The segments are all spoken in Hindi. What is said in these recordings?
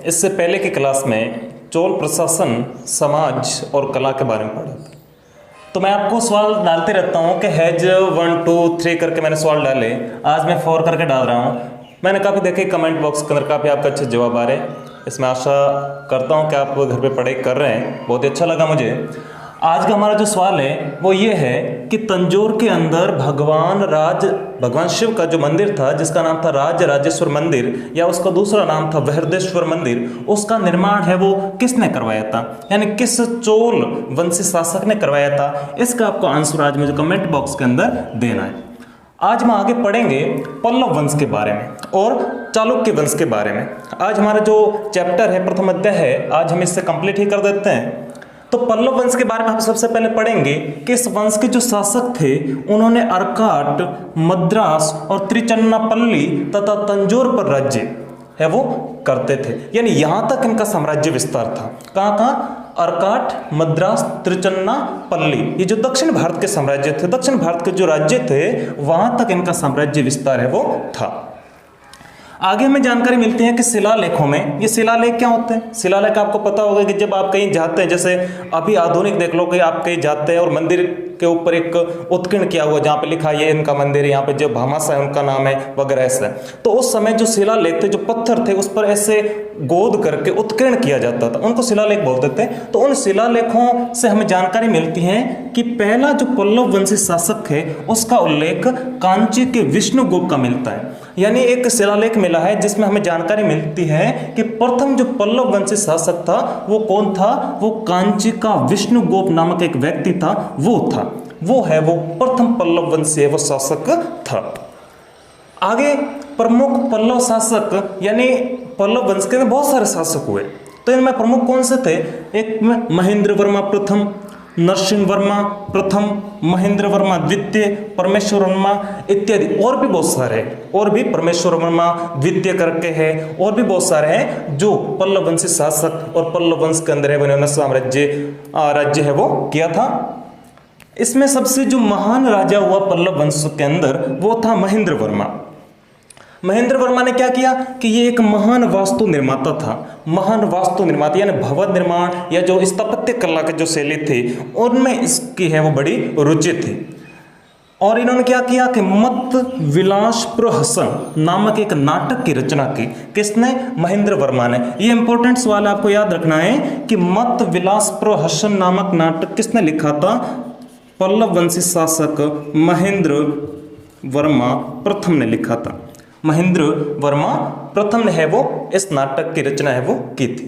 इससे पहले की क्लास में चोल प्रशासन, समाज और कला के बारे में पढ़ा था। तो मैं आपको सवाल डालते रहता हूँ कि हैज 1 2 3 करके मैंने सवाल डाले। आज मैं 4 करके डाल रहा हूँ। मैंने काफ़ी देखे कमेंट बॉक्स के अंदर काफ़ी आपका अच्छे जवाब आ रहे हैं। इसमें आशा करता हूँ कि आप घर पे पढ़ाई कर रहे हैं। बहुत ही अच्छा लगा मुझे। आज का हमारा जो सवाल है वो ये है कि तंजौर के अंदर भगवान शिव का जो मंदिर था, जिसका नाम था राज राजेश्वर मंदिर या उसका दूसरा नाम था वृहदेश्वर मंदिर, उसका निर्माण है वो किसने करवाया था, यानी किस चोल वंशी शासक ने करवाया था। इसका आपको आंसर आज मुझे कमेंट बॉक्स के अंदर देना है। आज हम आगे पढ़ेंगे पल्लव वंश के बारे में और चालुक्य वंश के बारे में। आज हमारा जो चैप्टर है, प्रथम अध्याय है, आज हम इससे कंप्लीट ही कर देते हैं। तो पल्लव वंश के बारे में हम सबसे पहले पढ़ेंगे कि इस वंश के जो शासक थे उन्होंने अर्काट, मद्रास और त्रिचन्नापल्ली तथा तंजौर पर राज्य है वो करते थे, यानी यहां तक इनका साम्राज्य विस्तार था। कहां कहां? अर्काट, मद्रास, त्रिचन्नापल्ली, ये जो दक्षिण भारत के साम्राज्य थे, दक्षिण भारत के जो राज्य थे, वहां तक इनका साम्राज्य विस्तार है वो था। आगे हमें जानकारी मिलती है कि शिलालेखों में, ये शिलालेख क्या होते हैं? शिलालेख आपको पता होगा कि जब आप कहीं जाते हैं, जैसे अभी आधुनिक देख लो कि आप कहीं जाते हैं और मंदिर के ऊपर एक उत्कीर्ण किया हुआ जहाँ पे लिखा है ये इनका मंदिर है, यहाँ पे जो भामाशाह है उनका नाम है वगैरह ऐसा। तो उस समय जो शिलालेख थे, जो पत्थर थे, उस पर ऐसे गोद करके उत्कीर्ण किया जाता था, उनको शिलालेख बोलते थे। तो उन शिलालेखों से हमें जानकारी मिलती है कि पहला जो पल्लव वंशी शासक है उसका उल्लेख कांची के विष्णुगुप्त का मिलता है। यानी एक शिलालेख मिला है जिसमें हमें जानकारी मिलती है कि प्रथम जो पल्लव वंशी शासक था वो कौन था? वो कांची का विष्णुगुप्त नामक एक व्यक्ति था, वो प्रथम पल्लव वंशी वो शासक था। आगे प्रमुख पल्लव शासक, यानी पल्लव वंश के बहुत सारे शासक हुए, तो इनमें प्रमुख कौन से थे? एक में महेंद्र वर्मा प्रथम, नरसिंह वर्मा प्रथम, महेंद्र वर्मा द्वितीय, परमेश्वर वर्मा इत्यादि, और भी बहुत सारे हैं, और भी परमेश्वर वर्मा द्वितीय करके है, और भी बहुत सारे हैं जो पल्लव वंशी शासक और पल्लव वंश के अंदर है उन्होंने राज्य है वो किया था। इसमें सबसे जो महान राजा हुआ पल्लव वंश के अंदर वो था महेंद्र वर्मा। महेंद्र वर्मा ने क्या किया कि ये एक महान वास्तु निर्माता था। महान वास्तु निर्माता यानी भवन निर्माण या जो स्थापत्य कला के जो शैली थी उनमें इसकी है वो बड़ी रुचि थी। और इन्होंने क्या किया कि मत विलास प्रहसन नामक एक नाटक की रचना की। किसने? महेंद्र वर्मा ने। ये इंपॉर्टेंट सवाल आपको याद रखना है कि मत विलास प्रहसन नामक नाटक किसने लिखा था? पल्लव वंशी शासक महेंद्र वर्मा प्रथम ने लिखा था। महेंद्र वर्मा प्रथम ने है वो इस नाटक की रचना है वो की थी।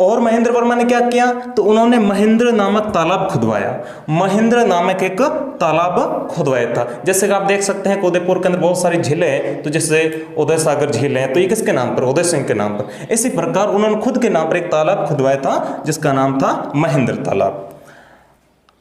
और महेंद्र वर्मा ने क्या किया? तो उन्होंने महेंद्र नामक तालाब खुदवाया। महेंद्र नामक एक तालाब खुदवाया था। जैसे कि आप देख सकते हैं कि उदयपुर के अंदर बहुत सारी झीलें हैं, तो जैसे उदय सागर झील है, तो ये किसके नाम पर? उदय सिंह के नाम पर। इसी प्रकार उन्होंने खुद के नाम पर एक तालाब खुदवाया था जिसका नाम था महेंद्र तालाब।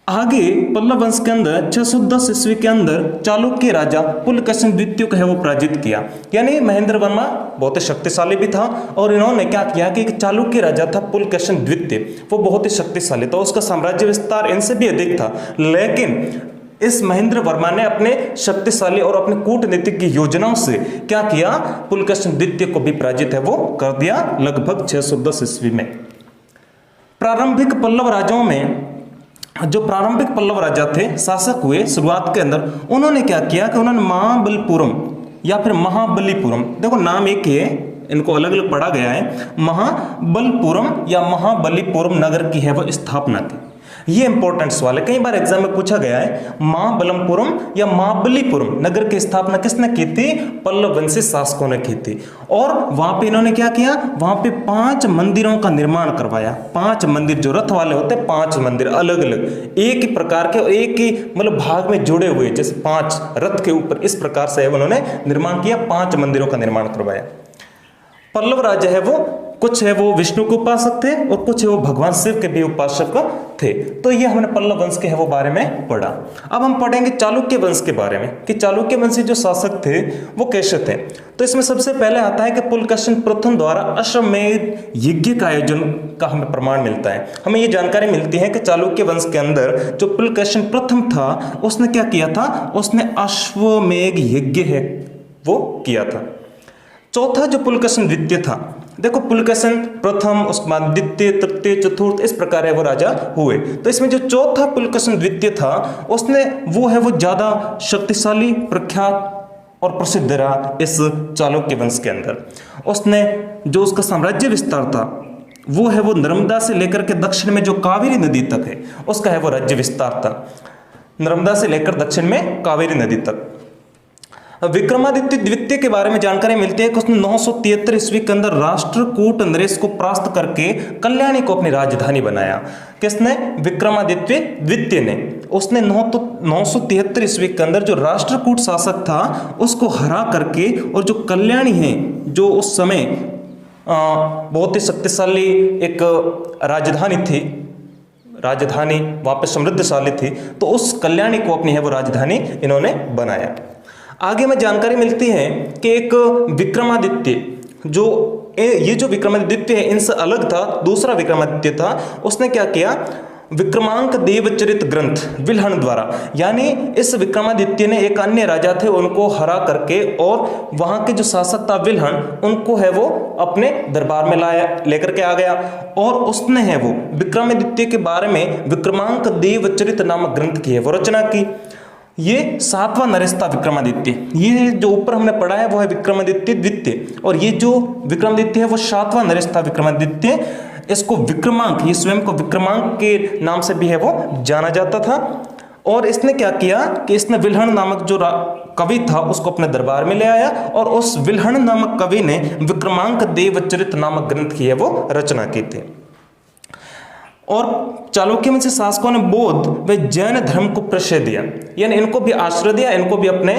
आगे पल्लव वंश के अंदर 610 ईस्वी के अंदर चालुक्य राजा पुलकेशिन द्वितीय को है वो पराजित किया। यानी महेंद्र वर्मा बहुत ही शक्तिशाली भी था और इन्होंने क्या किया कि एक चालुक्य राजा था पुलकेशिन द्वितीय, वो बहुत ही शक्तिशाली था, उसका साम्राज्य विस्तार इनसे भी अधिक था। लेकिन इस महेंद्र वर्मा ने अपने शक्तिशाली और अपने कूटनीतिक की योजनाओं से क्या किया? पुलकेशिन द्वितीय को भी पराजित है वो कर दिया लगभग 610 ईस्वी में। प्रारंभिक पल्लव राजाओं में जो प्रारंभिक पल्लव राजा थे, शासक हुए शुरुआत के अंदर, उन्होंने क्या किया कि उन्होंने महाबलीपुरम या फिर महाबलीपुरम, देखो नाम एक ही है, इनको अलग अलग पढ़ा गया है, महाबलपुरम या महाबलीपुरम नगर की है वो स्थापना की। ये इंपॉर्टेंट सवाल है, कई बार एग्जाम में पूछा गया है। महाबलमपुरम या महाबलीपुरम नगर की स्थापना किसने की थी? पल्लव वंशी शासकों ने की थी। और वहां पे इन्होंने क्या किया? वहां पे 5 मंदिरों का निर्माण करवाया। 5 मंदिर जो रथ वाले होते हैं, 5 मंदिर अलग अलग एक ही प्रकार के, एक ही मतलब भाग में जुड़े हुए, जैसे 5 रथ के ऊपर, इस प्रकार से उन्होंने निर्माण किया, 5 मंदिरों का निर्माण करवाया। पल्लव राजा है वो कुछ है वो विष्णु के उपासक थे और कुछ है वो भगवान शिव के भी उपासक थे। तो ये हमने पल्लव वंश के है वो बारे में पढ़ा। अब हम पढ़ेंगे चालुक्य वंश के बारे में कि चालुक्य वंशी जो शासक थे वो कैसे थे। तो इसमें सबसे पहले आता है कि पुलकेशिन प्रथम द्वारा अश्वमेध यज्ञ का आयोजन का हमें प्रमाण मिलता है। हमें ये जानकारी मिलती है कि चालुक्य वंश के अंदर जो पुलकेशिन प्रथम था उसने क्या किया था? उसने अश्वमेध यज्ञ है वो किया था। चौथा जो पुलकेशिन द्वितीय था देखो पुलकेशन प्रथम, उसके बाद द्वितीय, तृतीय, चतुर्थ, इस प्रकार है वो राजा हुए। तो इसमें जो चौथा पुलकेशन द्वितीय था उसने वो ज्यादा शक्तिशाली, प्रख्यात और प्रसिद्ध रहा इस चालुक्य वंश के अंदर। उसने जो उसका साम्राज्य विस्तार था वो नर्मदा से लेकर के दक्षिण में जो कावेरी नदी तक है उसका है वो राज्य विस्तार था, नर्मदा से लेकर दक्षिण में कावेरी नदी तक। विक्रमादित्य द्वितीय के बारे में जानकारी मिलती है कि उसने 973 ईस्वी के अंदर राष्ट्रकूट नरेश को परास्त करके कल्याणी को अपनी राजधानी बनाया। किसने? विक्रमादित्य द्वितीय ने। उसने 973 ईस्वी के अंदर जो राष्ट्रकूट शासक था उसको हरा करके, और जो कल्याणी है जो उस समय बहुत ही शक्तिशाली एक राजधानी थी, राजधानी वहाँ पे समृद्धशाली थी, तो उस कल्याणी को अपनी है वो राजधानी इन्होंने बनाया। आगे में जानकारी मिलती है कि एक विक्रमादित्य ये जो विक्रमादित्य है इनसे अलग था, दूसरा विक्रमादित्य था, उसने क्या किया, विक्रमांक देवचरित ग्रंथ विल्हण द्वारा, यानी इस विक्रमादित्य ने एक अन्य राजा थे उनको हरा करके और वहां के जो शासक था विल्हण, उनको है वो अपने दरबार में लेकर के आ गया, और उसने है वो विक्रमादित्य के बारे में विक्रमांक देवचरित नामक ग्रंथ की है वो रचना की। ये 7वां नरेश था विक्रमादित्य। ये जो ऊपर हमने पढ़ा है वो है विक्रमादित्य द्वितीय, और ये जो विक्रमादित्य है वो 7वां नरेश था विक्रमादित्य। इसको विक्रमांक, ये स्वयं को विक्रमांक के नाम से भी है वो जाना जाता था। और इसने क्या किया कि इसने विल्हण नामक जो कवि था उसको अपने दरबार में ले आया, और उस विल्हण नामक कवि ने विक्रमांक देवचरित नामक ग्रंथ की है वो रचना की थी। और चालुक्य वंशी शासकों ने बौद्ध व जैन धर्म को प्रश्रय दिया, यानी इनको भी आश्रय दिया, इनको भी अपने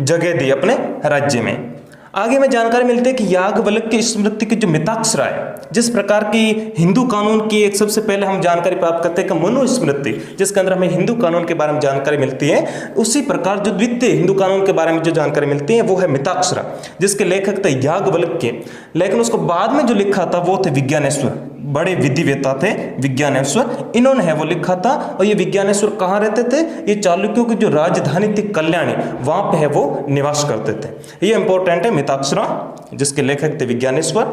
जगह दी अपने राज्य में। आगे में जानकारी मिलती है कि याज्ञवल्क्य की स्मृति की जो मिताक्षरा है, जिस प्रकार की हिंदू कानून की एक सबसे पहले हम जानकारी प्राप्त करते हैं कि मनुस्मृति, जिसके अंदर हमें हिंदू कानून के बारे में जानकारी मिलती है, उसी प्रकार जो द्वितीय हिंदू कानून के बारे में जो जानकारी मिलती है वो है मिताक्षरा, जिसके लेखक थे याज्ञवल्क्य। लेकिन उसको बाद में जो लिखा था वो थे विज्ञानेश्वर, बड़े विधिवेता थे विज्ञानेश्वर, इन्होंने है वो लिखा था। और ये विज्ञानेश्वर कहाँ रहते थे? ये चालुक्यों की जो राजधानी थी कल्याणी, वहां पे है वो निवास करते थे। ये इंपॉर्टेंट है मिताक्षरा, जिसके लेखक थे विज्ञानेश्वर।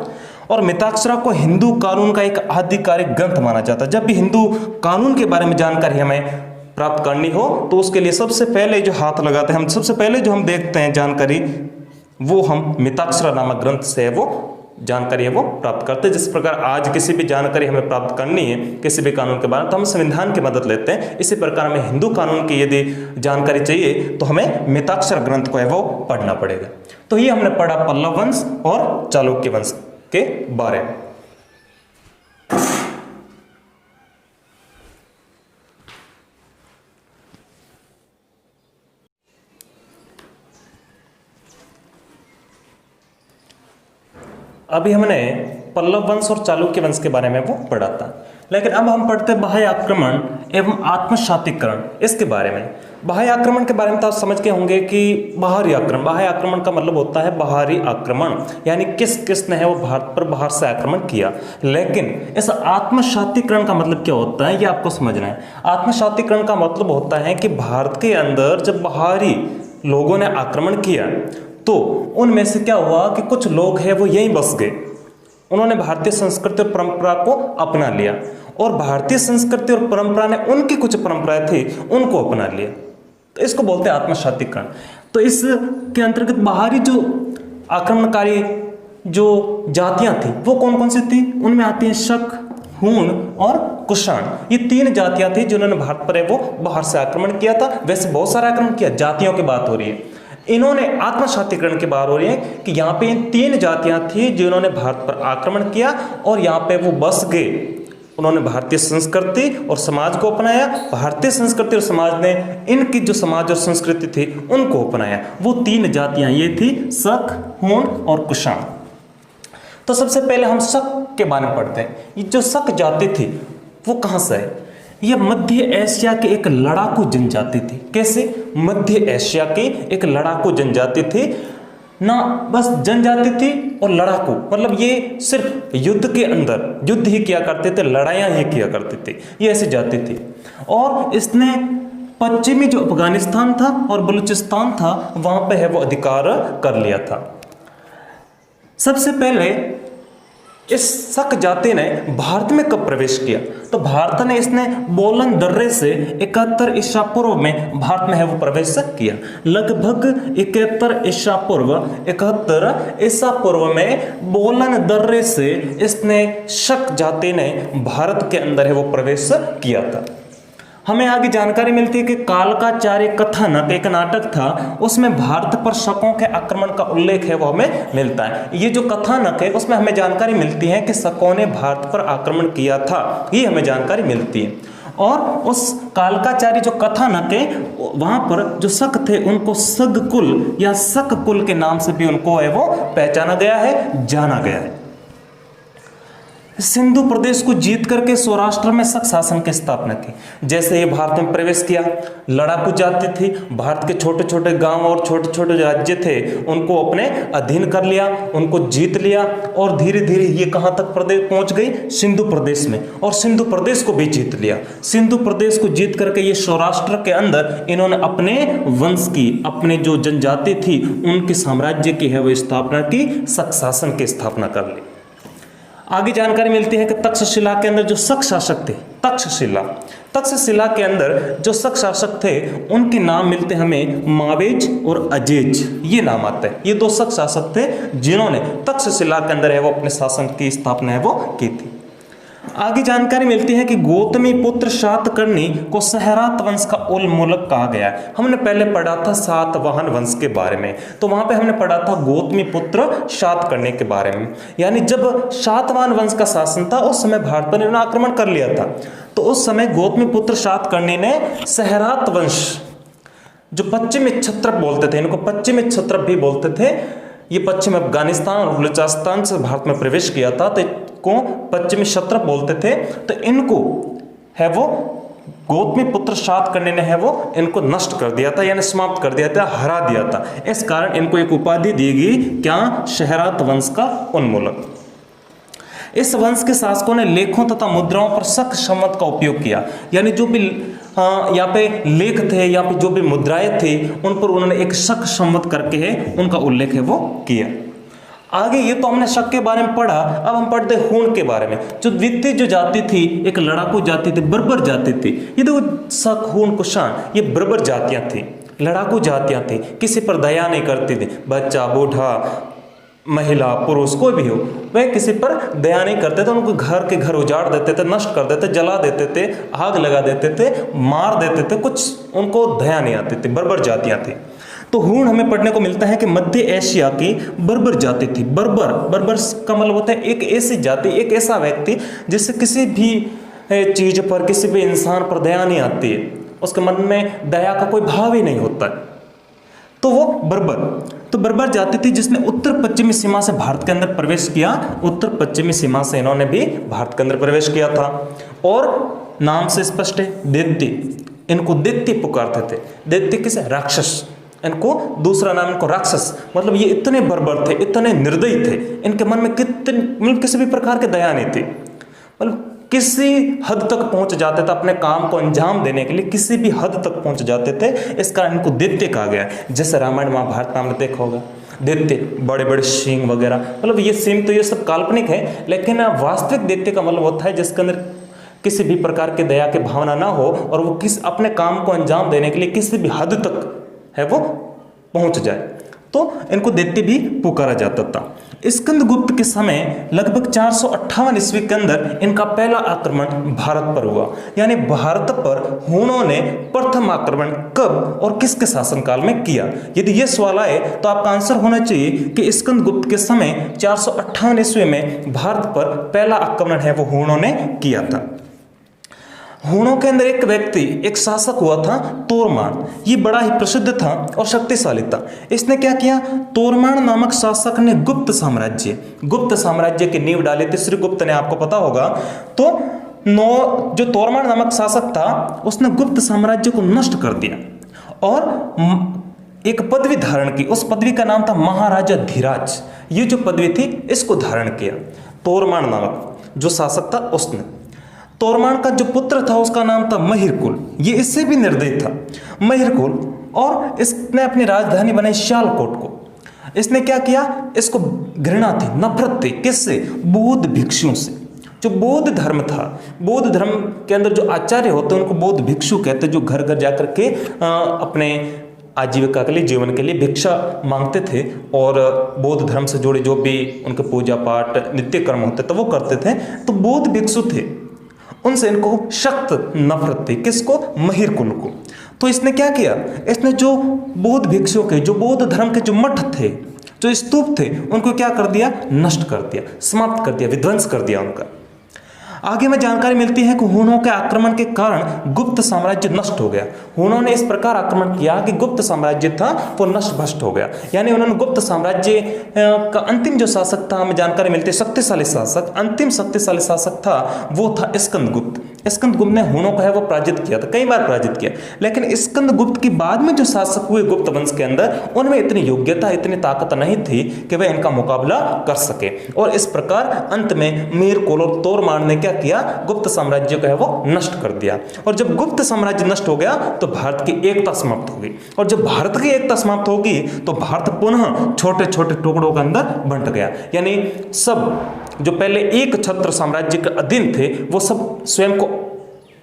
और मिताक्षरा को हिंदू कानून का एक आधिकारिक ग्रंथ माना जाता है। जब भी हिंदू कानून के बारे में जानकारी हमें प्राप्त करनी हो तो उसके लिए सबसे पहले जो हाथ लगाते हैं, हम सबसे पहले जो हम देखते हैं जानकारी, वो हम मिताक्षरा नामक ग्रंथ से वो जानकारी है वो प्राप्त करते हैं। जिस प्रकार आज किसी भी जानकारी हमें प्राप्त करनी है किसी भी कानून के बारे में तो हम संविधान की मदद लेते हैं, इसी प्रकार हमें हिंदू कानून की यदि जानकारी चाहिए तो हमें मिताक्षर ग्रंथ को है वो पढ़ना पड़ेगा। तो ये हमने पढ़ा पल्लव वंश और चालुक्य वंश के बारे में। अभी हमने पल्लव वंश और चालुक्य वंश के बारे में वो पढ़ा था, लेकिन अब हम पढ़ते हैं बाह्य आक्रमण एवं आत्मसातीकरण, इसके बारे में। बाह्य आक्रमण के बारे में तो आप समझ के होंगे कि बाहरी आक्रमण, बाह्य आक्रमण का मतलब होता है बाहरी आक्रमण, यानी किस किसने है वो भारत पर बाहर से आक्रमण किया। लेकिन इस आत्मसातीकरण का मतलब क्या होता है ये आपको समझना है। आत्मसातीकरण का मतलब होता है कि भारत के अंदर जब बाहरी लोगों ने आक्रमण किया तो उनमें से क्या हुआ कि कुछ लोग हैं वो यहीं बस गए, उन्होंने भारतीय संस्कृति और परंपरा को अपना लिया, और भारतीय संस्कृति और परंपरा ने उनकी कुछ परंपराएं थी उनको अपना लिया, तो इसको बोलते हैं आत्मसातीकरण। तो इसके अंतर्गत बाहरी जो आक्रमणकारी जो जातियां थी वो कौन कौन सी थी? उनमें आती हैं शक, हूण और कुषाण। ये 3 जातियां थी जिन्होंने भारत पर है वो बाहर से आक्रमण किया था। वैसे बहुत सारा आक्रमण किया, जातियों की बात हो रही है, इन्होंने आत्मसातीकरण की बात हो रही है कि यहाँ पे इन 3 जातियां थी जिन्होंने भारत पर आक्रमण किया और यहाँ पे वो बस गए। उन्होंने भारतीय संस्कृति और समाज को अपनाया, भारतीय संस्कृति और समाज ने इनकी जो समाज और संस्कृति थी उनको अपनाया। वो 3 जातियां ये थी शक, हूण और कुषाण। तो सबसे पहले हम शक के बारे में पढ़ते हैं। ये जो शक जाति थी वो कहाँ से है? यह मध्य एशिया की एक लड़ाकू जनजाति थी। कैसे? मध्य एशिया की एक लड़ाकू जनजाति थी, ना बस जनजाति थी और लड़ाकू, मतलब ये सिर्फ युद्ध के अंदर युद्ध ही किया करते थे, लड़ाइयाँ ही किया करते थे, ये ऐसी जाति थी। और इसने पश्चिमी जो अफगानिस्तान था और बलूचिस्तान था वहां पे है वो अधिकार कर लिया था। सबसे पहले इस शक जाति ने भारत में कब प्रवेश किया? तो भारत ने इसने बोलन दर्रे से 71 ईसा पूर्व में भारत में है वो प्रवेश किया। लगभग 71 ईसा पूर्व 71 ईसा पूर्व में बोलन दर्रे से इसने शक जाति ने भारत के अंदर है वो प्रवेश किया था। हमें आगे जानकारी मिलती है कि कालकाचार्य कथानक एक नाटक था, उसमें भारत पर शकों के आक्रमण का उल्लेख है वो हमें मिलता है। ये जो कथानक है उसमें हमें जानकारी मिलती है कि शकों ने भारत पर आक्रमण किया था, ये हमें जानकारी मिलती है। और उस कालकाचार्य जो कथानक है वहां पर जो शक थे उनको सगकुल या शककुल के नाम से भी उनको है वो पहचाना गया है, जाना गया है। सिंधु प्रदेश को जीत करके सौराष्ट्र में शक शासन की स्थापना की। जैसे ये भारत में प्रवेश किया, लड़ाकू जाति थी, भारत के छोटे छोटे गांव और छोटे छोटे राज्य थे उनको अपने अधीन कर लिया, उनको जीत लिया और धीरे धीरे ये कहां तक प्रदेश पहुंच गई? सिंधु प्रदेश में, और सिंधु प्रदेश को भी जीत लिया। सिंधु प्रदेश को जीत करके ये सौराष्ट्र के अंदर इन्होंने अपने वंश की, अपने जो जनजाति थी उनके साम्राज्य की है वो स्थापना की, शक शासन की स्थापना कर ली। आगे जानकारी मिलती है कि तक्षशिला के अंदर जो शक शासक थे, तक्षशिला के अंदर जो शक शासक थे उनके नाम मिलते हमें मावेज और अजेज, ये नाम आते हैं। ये दो शक शासक थे जिन्होंने तक्षशिला के अंदर है वो अपने शासन की स्थापना है वो की थी। आगे जानकारी मिलती है कि गौतमी पुत्र शातकर्णी को सहरात वंश का उन्मूलक कहा गया है। हमने पहले पढ़ा था सातवाहन वंश के बारे में, तो वहां पे हमने पढ़ा था गौतमी पुत्र शातकर्णी के बारे में। यानी जब सातवाहन वंश का शासन था उस समय भारत पर इन्होंने आक्रमण कर लिया था, तो उस समय गौतमी पुत्र शातकर्णी ने सहरात वंश, जो पश्चिमी क्षत्रप बोलते थे, इनको पश्चिमी क्षत्रप भी बोलते थे, ये पश्चिम अफगानिस्तान और बलूचिस्तान से भारत में प्रवेश किया था, तो को पश्चिमी क्षत्रप बोलते थे। तो इनको है वो गौतमी पुत्र शातकर्णी ने है वो इनको नष्ट कर दिया था, यानी समाप्त कर दिया था, हरा दिया था। इस कारण इनको एक उपाधि दी गई, क्या? सहरात वंश का उन्मूलक। इस वंश के शासकों ने लेखों तथा मुद्राओं पर शक संवत का उपयोग किया, यानी जो भी यहाँ पे लेख थे या फिर जो भी मुद्राएं थे उन पर उन्होंने एक शक संवत करके है उनका उल्लेख है वो किया। आगे ये तो हमने शक के बारे में पढ़ा, अब हम पढ़ते हूण के बारे में। जो द्वितीय जो जाति थी, एक लड़ाकू जाति थी, बर्बर जाति थी। ये देखो शक, हूण, कुषाण, ये बर्बर जातियां थी, लड़ाकू जातियां थी, किसी पर दया नहीं करती थी। बच्चा, बूढ़ा, महिला, पुरुष, कोई भी हो, वह किसी पर दया नहीं करते थे। उनको घर के घर उजाड़ देते थे, नष्ट कर देते, जला देते थे, आग लगा देते थे, मार देते थे, कुछ उनको दया नहीं आती थी। बर्बर जातियां थी। तो हूण हमें पढ़ने को मिलता है कि मध्य एशिया की बर्बर जाति थी। बर्बर का मतलब होता है एक ऐसी जाति, एक ऐसा व्यक्ति जिससे किसी भी चीज पर, किसी भी इंसान पर दया नहीं आती है, उसके मन में दया का कोई भाव ही नहीं होता है, तो वो बर्बर जाति थी जिसने उत्तर पश्चिमी सीमा से भारत के अंदर प्रवेश किया। उत्तर पश्चिमी सीमा से इन्होंने भी भारत के अंदर प्रवेश किया था। और नाम से स्पष्ट है, दैत्य, इनको दैत्य पुकारते थे। दैत्य किसे? राक्षस। इनको दूसरा नाम इनको राक्षस, मतलब ये इतने बर्बर थे, इतने निर्दयी थे, इनके मन में मतलब किसी भी प्रकार की दया नहीं थी, मतलब किसी हद तक पहुंच जाते थे अपने काम को अंजाम देने के लिए, किसी भी हद तक पहुंच जाते थे। इस कारण इनको दैत्य कहा गया। जैसे रामायण महाभारत में हमने देखा होगा, दैत्य बड़े बड़े सींग वगैरह, मतलब ये सींग तो ये सब काल्पनिक है, लेकिन वास्तविक दैत्य का मतलब होता है जिसके अंदर किसी भी प्रकार की दया की भावना ना हो और वो अपने काम को अंजाम देने के लिए किसी भी हद तक है वो पहुंच जाए, तो इनको दैत्य भी पुकारा जाता था। स्कंदगुप्त के समय लगभग 458 ईस्वी के अंदर इनका पहला आक्रमण भारत पर हुआ। यानी भारत पर हूणों ने प्रथम आक्रमण कब और किसके शासनकाल में किया? यदि यह सवाल आए तो आपका आंसर होना चाहिए कि स्कंदगुप्त के समय 458 ईस्वी में भारत पर पहला आक्रमण है वो हूणों ने किया था। हूणों के अंदर एक व्यक्ति, एक शासक हुआ था तोरमान। ये बड़ा ही प्रसिद्ध था और शक्तिशाली था। इसने क्या किया? तोरमान नामक शासक ने गुप्त साम्राज्य की नींव डाली थी। श्रीगुप्त ने, आपको पता होगा। तो जो तोरमान नामक शासक था उसने गुप्त साम्राज्य को नष्ट कर दिया और एक पदवी धारण की। उस पदवी का नाम था महाराजा धीराज। ये जो पदवी थी इसको धारण किया तोरमान नामक जो शासक था उसने। तोरमान का जो पुत्र था उसका नाम था महिरकुल। ये इससे भी निर्दयी था, महिरकुल। और इसने अपनी राजधानी बनाई सियालकोट को। इसने क्या किया, इसको घृणा थी, नफरत थी, किससे, बौद्ध भिक्षुओं से। जो बौद्ध धर्म था, बौद्ध धर्म के अंदर जो आचार्य होते हैं उनको बौद्ध भिक्षु कहते हैं, जो घर घर जाकर के अपने आजीविका के लिए, जीवन के लिए भिक्षा मांगते थे और बौद्ध धर्म से जुड़े जो भी उनके पूजा पाठ नित्य कर्म होते थे वो करते थे। तो बौद्ध भिक्षु थे, उनसे इनको सख्त नफरत थी, किसको, महिर कुल को। तो इसने क्या किया, इसने जो बौद्ध भिक्षुओं के, जो बौद्ध धर्म के जो मठ थे, जो स्तूप थे, उनको क्या कर दिया, नष्ट कर दिया, समाप्त कर दिया, विध्वंस कर दिया उनका। आगे में जानकारी मिलती है कि हुनों के आक्रमण के कारण गुप्त साम्राज्य नष्ट हो गया। हुनों ने इस प्रकार आक्रमण किया कि गुप्त साम्राज्य था वो नष्ट भ्रष्ट हो गया। यानी उन्होंने गुप्त साम्राज्य का अंतिम जो शासक था, हमें जानकारी मिलती है शक्तिशाली शासक, अंतिम शक्तिशाली शासक था वो था स्कंदगुप्त। स्कंदगुप्त ने हुनों को है वो पराजित किया था, कई बार पराजित किया। लेकिन स्कंदगुप्त की बाद में जो शासक हुए गुप्त वंश के अंदर, उनमें इतनी योग्यता, इतनी ताकत नहीं थी कि वह इनका मुकाबला कर सके। और इस प्रकार अंत में मीर कुल और तोरमान ने क्या किया, गुप्त साम्राज्य को है वो नष्ट कर दिया। और जब गुप्त साम्राज्य नष्ट हो गया तो भारत की एकता समाप्त होगी। और जब भारत की एकता समाप्त होगी तो भारत पुनः छोटे छोटे टुकड़ों के अंदर बंट गया। यानी सब जो पहले एक छत्र साम्राज्य के अधीन थे वो सब स्वयं को,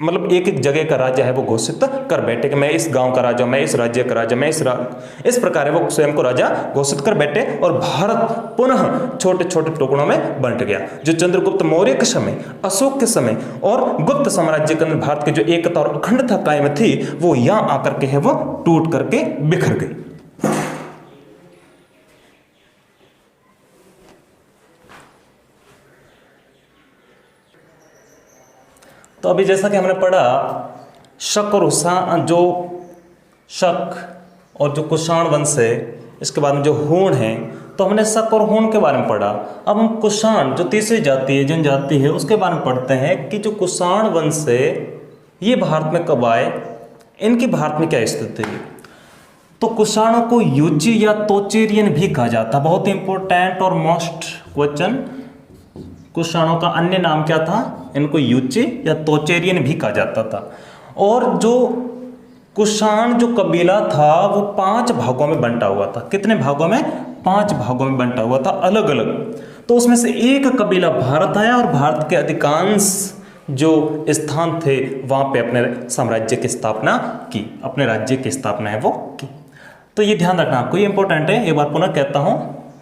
मतलब एक एक जगह का राजा है वो घोषित कर बैठे कि मैं इस गांव का राजा, मैं इस राज्य का राजा, मैं इस प्रकार है वो स्वयं को राजा घोषित कर बैठे और भारत पुनः छोटे छोटे टुकड़ों में बंट गया। जो चंद्रगुप्त मौर्य के समय, अशोक के समय और गुप्त साम्राज्य के अंदर भारत की जो एकता और अखंडता कायम थी वो यहां आकर के है वो टूट करके बिखर गई। तो अभी जैसा कि हमने पढ़ा शक और जो शक और जो कुषाण वंश है, इसके बाद में जो हूण है, तो हमने शक और हूण के बारे में पढ़ा। अब हम कुषाण जो तीसरी जाति है, जनजाति है, उसके बारे में पढ़ते हैं कि जो कुषाण वंश है ये भारत में कब आए, इनकी भारत में क्या स्थिति है। तो कुषाणों को युजी या तोचेरियन भी कहा जाता। बहुत इंपॉर्टेंट और मोस्ट क्वेश्चन, कुषाणों का अन्य नाम क्या था, इनको युची या तोचेरियन भी कहा जाता था। और जो कुषाण जो कबीला था वो 5 भागों में बंटा हुआ था। कितने भागों में, 5 भागों में बंटा हुआ था अलग अलग। तो उसमें से एक कबीला भारत आया और भारत के अधिकांश जो स्थान थे वहां पे अपने साम्राज्य की स्थापना की, अपने राज्य की स्थापना है वो की। तो ये ध्यान रखना आपको, ये इंपॉर्टेंट है। एक बार पुनः कहता हूं,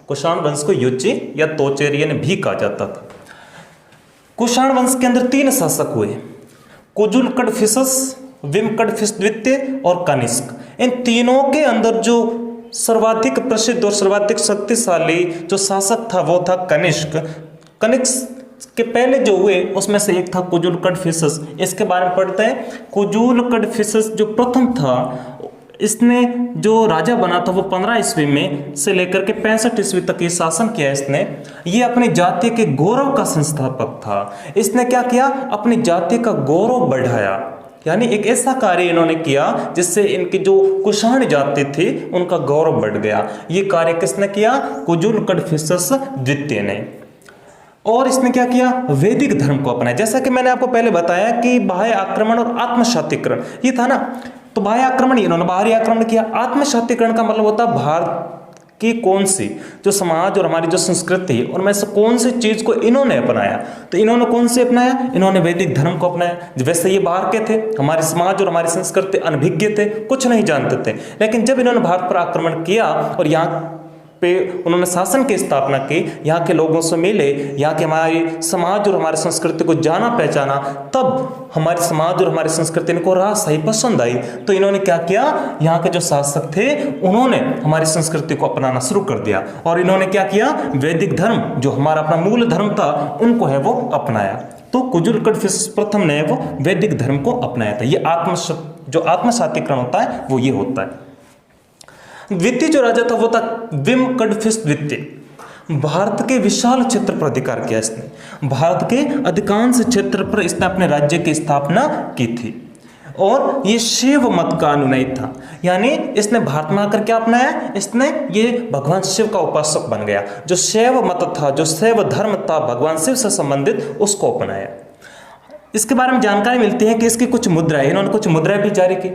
कुषाण वंश को युची या तोचेरियन भी कहा जाता था। कुषाण वंश के अंदर 3 शासक हुए, कुजुलकड़फिसस, विमकड़फिस द्वितीय और कनिष्क। इन तीनों के अंदर जो सर्वाधिक प्रसिद्ध और सर्वाधिक शक्तिशाली जो शासक था वो था कनिष्क। कनिष्क के पहले जो हुए उसमें से एक था कुजुलकड़फिसस। इसके बारे में पढ़ते हैं। कुजुलकड़फिसस जो प्रथम था, इसने जो राजा बना था वो 15 ईस्वी में से लेकर के 65 ईस्वी तक ये शासन किया इसने। ये अपनी जाति के गौरव का संस्थापक था। इसने क्या किया, अपनी जाति का गौरव बढ़ाया। यानी एक ऐसा कार्य इन्होंने किया जिससे इनकी जो कुषाण जाति थी उनका गौरव बढ़ गया। ये कार्य किसने किया, कुजुलकड़फिसस द्वितीय ने। और इसने क्या किया, वैदिक धर्म को अपनाया। जैसा कि मैंने आपको पहले बताया कि बाह्य आक्रमण और आत्मशातीकरण ये था ना, तो बाह्य आक्रमण इन्होंने बाहरी आक्रमण किया। आत्मशातीकरण का मतलब होता है भारत की कौन सी जो समाज और हमारी जो संस्कृति है उनमें से कौन सी चीज को इन्होंने अपनाया। तो इन्होंने कौन से अपनाया, इन्होंने वैदिक धर्म को अपनाया। वैसे ये बाहर के थे, हमारे समाज और हमारी संस्कृति अनभिज्ञ थे, कुछ नहीं जानते थे। लेकिन जब इन्होंने भारत पर आक्रमण किया और यहाँ पे उन्होंने शासन की स्थापना की, यहाँ के लोगों से मिले, यहाँ के हमारे समाज और हमारी संस्कृति को जाना पहचाना, तब हमारे समाज और हमारी संस्कृति इनको रास आई, पसंद आई। तो इन्होंने क्या किया, यहाँ के जो शासक थे उन्होंने हमारी संस्कृति को अपनाना शुरू कर दिया और इन्होंने क्या किया, वैदिक धर्म जो हमारा अपना मूल धर्म था उनको है वो अपनाया। तो कुजुलकड़फिसस प्रथम ने वो वैदिक धर्म को अपनाया था। ये जो आत्मशातीकरण होता है वो ये होता है। द्वितीय जो राजा था वो था विमकड़फिस द्वितीय। भारत के विशाल क्षेत्र पर अधिकार किया इसने। भारत के अधिकांश क्षेत्र पर इसने अपने राज्य की स्थापना की थी और ये शैव मत का अनुयायी था। यानी इसने भारत में आकर क्या अपनाया, इसने ये भगवान शिव का उपासक बन गया। जो शैव मत था, जो शैव धर्म था भगवान शिव से संबंधित, उसको अपनाया। इसके बारे में जानकारी मिलती है कि इसकी कुछ मुद्राएं, इन्होंने कुछ मुद्राएं भी जारी की।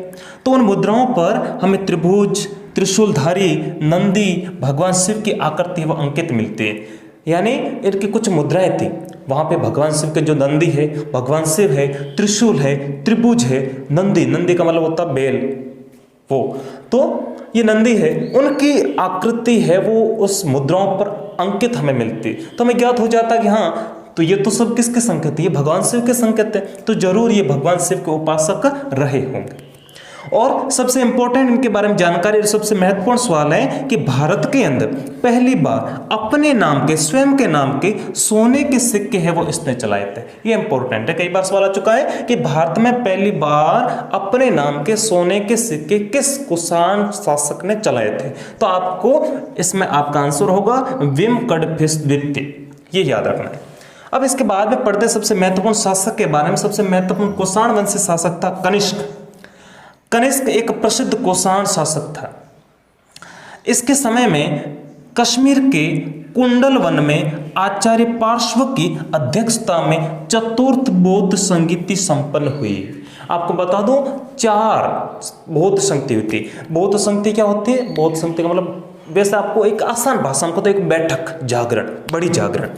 तो उन मुद्राओं पर हमें त्रिभुज, त्रिशूलधारी नंदी भगवान शिव की आकृति व अंकित मिलती है, यानी इनकी कुछ मुद्राएं थी। वहाँ पे भगवान शिव के जो नंदी है, भगवान शिव है, त्रिशूल है, त्रिभुज है, नंदी का मतलब होता बेल, वो तो ये नंदी है, उनकी आकृति है वो उस मुद्राओं पर अंकित हमें मिलती। तो हमें ज्ञात हो जाता कि हाँ तो ये तो सब किसके संकेत है, ये भगवान शिव के संकेत है, तो जरूर ये भगवान शिव के उपासक रहे होंगे। और सबसे इंपॉर्टेंट इनके बारे में जानकारी और सबसे महत्वपूर्ण सवाल है कि भारत के अंदर पहली बार अपने नाम के, स्वयं के नाम के सोने के सिक्के हैं वो इसने चलाए थे। ये इंपॉर्टेंट है, कई बार सवाल आ चुका है कि भारत में पहली बार अपने नाम के सोने के सिक्के किस कुषाण शासक ने चलाए थे। तो आपको इसमें आपका आंसर होगा विम कडफिस द्वितीय, ये याद रखना है। अब इसके बाद में पढ़ते सबसे महत्वपूर्ण शासक के बारे में। सबसे महत्वपूर्ण कुषाण वंशी शासक था कनिष्क। कनिष्क एक प्रसिद्ध कुषाण शासक था। इसके समय में कश्मीर के कुंडल वन में आचार्य पार्श्व की अध्यक्षता में चतुर्थ बौद्ध संगीति संपन्न हुई। आपको बता दूं 4 बौद्ध संगति हुई थी। बौद्ध संगति क्या होती है? बौद्ध संगति का मतलब वैसे आपको एक आसान भाषा में तो एक बैठक, जागरण, बड़ी जागरण,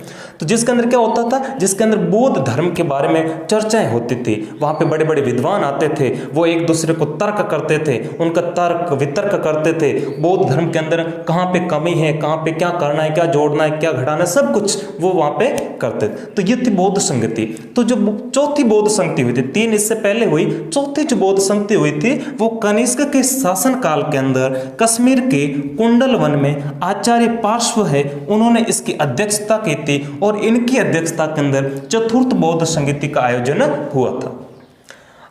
तो जिसके अंदर क्या होता था, जिसके अंदर बौद्ध धर्म के बारे में चर्चाएं होती थी। वहां पे बड़े बड़े विद्वान आते थे, वो एक दूसरे को तर्क करते थे, उनका तर्क वितर्क करते थे। बौद्ध धर्म के अंदर कहाँ पे कमी है, कहाँ पे क्या करना है, क्या जोड़ना है, क्या घटाना है, सब कुछ वो वहां पे करते थे। तो ये थी बौद्ध संगति। तो जो चौथी बौद्ध संगति हुई थी, 3 इससे पहले हुई, चौथी जो बौद्ध संगति हुई थी वो कनिष्क के शासन काल के अंदर कश्मीर के कुंडल वन में आचार्य पार्श्व है, उन्होंने इसकी अध्यक्षता की थी और इनकी अध्यक्षता के अंदर चतुर्थ बौद्ध संगीति का आयोजन हुआ था।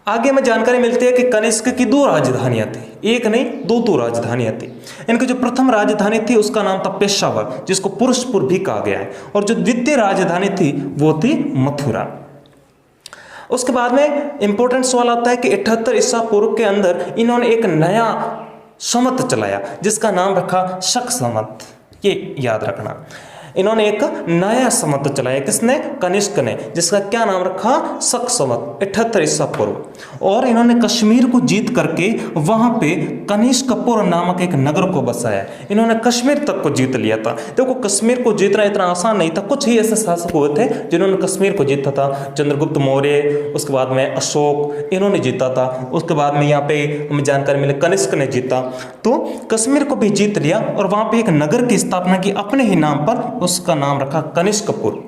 आगे में जानकारी मिलती है कि कनिष्क की 2 राजधानियां थी, एक नहीं 2 राजधानियां थी। इनकी जो प्रथम राजधानी थी उसका नाम था पेशावर, जिसको पुरुषपुर भी कहा गया है, और जो द्वितीय राजधानी थी वो थी मथुरा। उसके बाद में इंपॉर्टेंट सवाल आता है कि 78 ईसा पूर्व के अंदर इन्होंने एक नया संवत चलाया जिसका नाम रखा शक संवत। ये याद रखना, इन्होंने एक नया संवत चलाया, किसने? कनिष्क ने, जिसका क्या नाम रखा? शक संवत, 78 ईसा पूर्व। और इन्होंने कश्मीर को जीत करके वहां पे कनिष्कपुर नामक एक नगर को बसाया। इन्होंने कश्मीर तक को जीत लिया था। देखो कश्मीर को जीतना इतना आसान नहीं था, कुछ ही ऐसे शासक हुए थे जिन्होंने कश्मीर को जीता था। चंद्रगुप्त मौर्य, उसके बाद में अशोक, इन्होंने जीता था। उसके बाद में यहाँ पे हमें जानकारी मिली कनिष्क ने जीता, तो कश्मीर को भी जीत लिया और वहां पे एक नगर की स्थापना की अपने ही नाम पर, उसका नाम रखा कनिष्कपुर।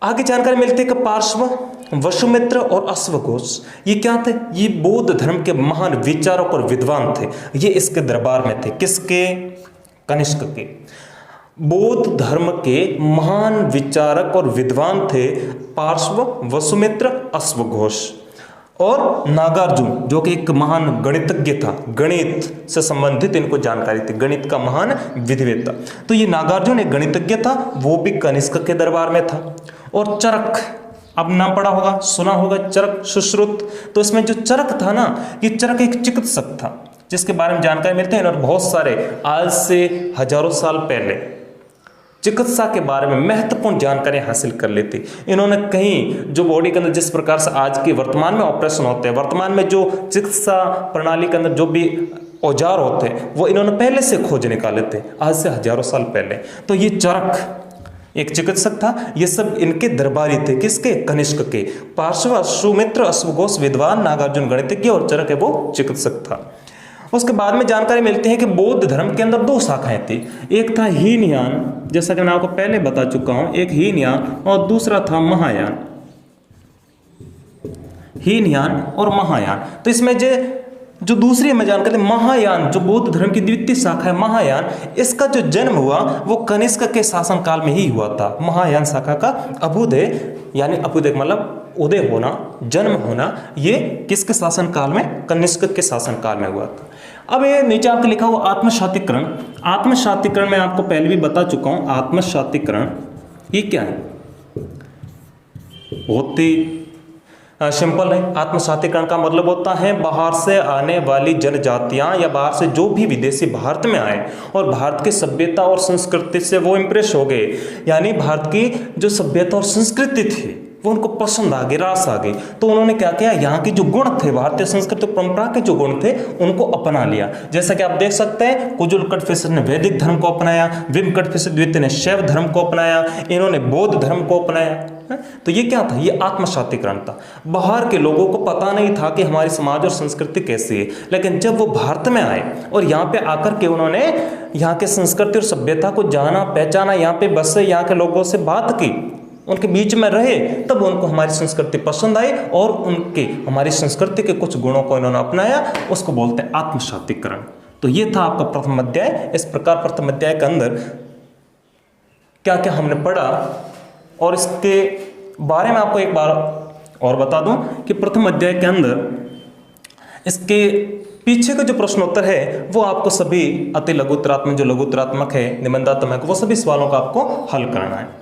आगे जानकारी मिलती है कि पार्श्व, वसुमित्र और अश्वघोष ये क्या थे? ये बौद्ध धर्म के महान विचारक और विद्वान थे। ये इसके दरबार में थे। किसके? कनिष्क के। बौद्ध धर्म के महान विचारक और विद्वान थे पार्श्व, वसुमित्र, अश्वघोष और नागार्जुन, जो कि एक महान गणितज्ञ था, गणित से संबंधित इनको जानकारी थी, गणित का महान विधिवेत्ता। तो ये नागार्जुन एक गणितज्ञ था, वो भी कनिष्क के दरबार में था। और चरक, अब नाम पढ़ा होगा, सुना होगा, चरक सुश्रुत। तो इसमें जो चरक था ना, ये चरक एक चिकित्सक था जिसके बारे में जानकारी मिलती है। और बहुत सारे आज से हजारों साल पहले चिकित्सा के बारे में महत्वपूर्ण जानकारी हासिल कर ली थी इन्होंने। कहीं जो बॉडी के अंदर जिस प्रकार से आज के वर्तमान में ऑपरेशन होते हैं, वर्तमान में जो चिकित्सा प्रणाली के अंदर जो भी औजार होते हैं, वो इन्होंने पहले से खोज निकाले थे, आज से हजारों साल पहले। तो ये चरक एक चिकित्सक था। ये सब इनके दरबारी थे। किसके? कनिष्क के। पार्श्व, अश्वमित्र, अश्वघोष विद्वान, नागार्जुन गणितज्ञ और चरक है वो चिकित्सक था। उसके बाद में जानकारी मिलती है कि बौद्ध धर्म के अंदर 2 शाखाएं थी। एक था हीनयान, जैसा कि मैं आपको पहले बता चुका हूं, एक हीनयान और दूसरा था महायान। हीनयान और महायान। तो इसमें जो दूसरी में जानकारी, महायान जो बौद्ध धर्म की द्वितीय शाखा है, महायान, इसका जो जन्म हुआ वो कनिष्क के शासन काल में ही हुआ था। महायान शाखा का अभ्युदय, यानी अभ्युदय मतलब उदय होना, जन्म होना, ये किसके शासन काल में? कनिष्क के शासन काल में हुआ था। अब ये नीचे आपके लिखा हुआ आत्मशातिकरण। आत्मशातिकरण मैं आपको पहले भी बता चुका हूं। आत्मशातिकरण ये क्या है? बहुत ही सिंपल है। आत्मशातिकरण का मतलब होता है बाहर से आने वाली जनजातियां या बाहर से जो भी विदेशी भारत में आए और भारत की सभ्यता और संस्कृति से वो इंप्रेस हो गए, यानी भारत की जो सभ्यता और संस्कृति थी वो उनको पसंद आ गई, रास आ गई। तो उन्होंने क्या किया, यहाँ के जो गुण थे, भारतीय संस्कृति परंपरा के जो गुण थे उनको अपना लिया। जैसा कि आप देख सकते हैं, कुजुल कटफिशर ने वैदिक धर्म को अपनाया, विम कटफिशर द्वितीय ने शैव धर्म को अपनाया, इन्होंने बौद्ध धर्म को अपनाया। तो ये क्या था, ये आत्मसातीकरण था। बाहर के लोगों को पता नहीं था कि हमारी समाज और संस्कृति कैसी है, लेकिन जब वो भारत में आए और यहाँ पे आकर के उन्होंने यहाँ के संस्कृति और सभ्यता को जाना, पहचाना, यहाँ पे बसे, यहाँ के लोगों से बात की, उनके बीच में रहे, तब उनको हमारी संस्कृति पसंद आई और उनके हमारी संस्कृति के कुछ गुणों को इन्होंने अपनाया। उसको बोलते हैं आत्मसातीकरण। तो ये था आपका प्रथम अध्याय। इस प्रकार प्रथम अध्याय के अंदर क्या क्या हमने पढ़ा, और इसके बारे में आपको एक बार और बता दूं कि प्रथम अध्याय के अंदर इसके पीछे का जो प्रश्नोत्तर है वो आपको सभी अति लघु उत्तरात्मक, जो लघु उत्तरात्मक है, निबंधात्मक, वो सभी सवालों का आपको हल करना है।